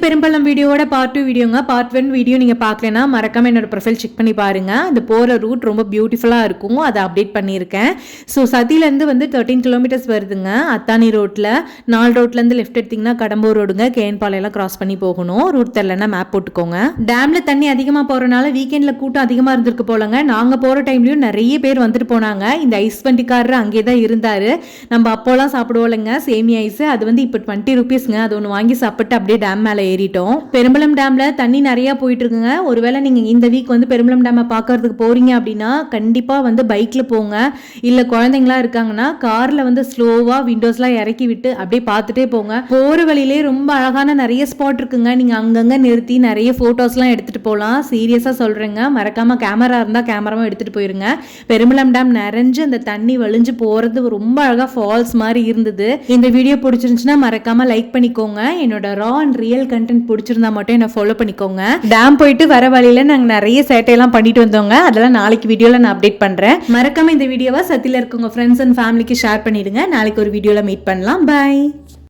பெரும்பள்ளம் வீடியோவோட part 2 வீடியோங்க. Part 1 video நீங்க பார்க்கலனா மறக்காம என்னோட ப்ரொஃபைல் செக் பண்ணி பாருங்க. அந்த போற ரூட் ரொம்ப பியூட்டிஃபுல்லா இருக்கும். அதை அப்டேட் பண்ணியிருக்கேன். ஸோ சதில இருந்து வந்து 13 கிலோமீட்டர்ஸ் வருதுங்க. அத்தானி ரோட்ல 4 ரோட்ல இருந்து லெஃப்ட் எடுத்தீங்கன்னா கடம்பூர் ரோடுங்க. கேன்பாளையம் எல்லாம் கிராஸ் பண்ணி போகணும். ரூட் தெரியலன்னா மேப் போட்டுக்கோங்க. டேம்ல தண்ணி அதிகமா போறனால வீக்கெண்ட்ல கூட்டம் அதிகமா இருந்திருக்கு போலங்க. நாங்க போற டைம்லயும் நிறைய பேர் வந்துட்டு போனாங்க. இந்த ஐஸ் வண்டிக்காரர் அங்கே தான் இருந்தாரு. நம்ம அப்போலாம் சாப்பிடுவோம்லங்க சேமியா ஐஸ், அது வந்து இப்போ 20 ரூபீஸ்ங்க. அது ஒன்று வாங்கி சாப்பிட்டு அப்படியே டேம் மேலே ஏறிட்டோம். பெரும்பலம் டேம்ல தண்ணி நிறைய போயிட்டு இருக்குங்க. ஒருவேளை நீங்க இந்த வீக் வந்து பெரும்பலம் டேமை பார்க்கறதுக்கு போறீங்க அப்படின்னா கண்டிப்பா வந்து பைக்ல போங்க. இல்ல குழந்தைங்களா இருக்காங்கன்னா கார்ல வந்து ஸ்லோவா விண்டோஸ்லாம் இறக்கி விட்டு அப்படியே பார்த்துட்டே போங்க. போற வழியிலே ரொம்ப அழகான நிறைய ஸ்பாட் இருக்குங்க. நீங்க அங்கங்க நிறுத்தி நிறைய போட்டோஸ்லாம் எடுத்துட்டு போகலாம். சீரியஸா சொல்றேங்க. மறக்காம கேமரா இருந்தா கேமராவும் எடுத்துட்டு போயிருங்க. பெரும்பலம் டேம் நிறைஞ்சு அந்த தண்ணி வழிஞ்சு போறது ரொம்ப அழகா ஃபால்ஸ் மாதிரி இருந்தது. இந்த வீடியோ பிடிச்சிருந்துச்சுன்னா மறக்காம லைக் பண்ணிக்கோங்க. என்னோட ரா அண்ட் ரியல் கண்டென்ட் பிடிச்சிருந்தா மட்டும் என்ன ஃபாலோ பண்ணிக்கோங்க. டேம் போயிட்டு வர வழியில நாங்க நிறைய சேட்டையெல்லாம் பண்ணிட்டு வந்தோங்க. அதெல்லாம் நாளைக்கு வீடியோல நான் அப்டேட் பண்றேன். மறக்காம இந்த வீடியோவை சத்தில இருக்கவங்க ஃப்ரெண்ட்ஸ் அண்ட் ஃபேமிலிக்கு ஷேர் பண்ணிடுங்க. நாளைக்கு ஒரு வீடியோல மீட் பண்ணலாம். பை.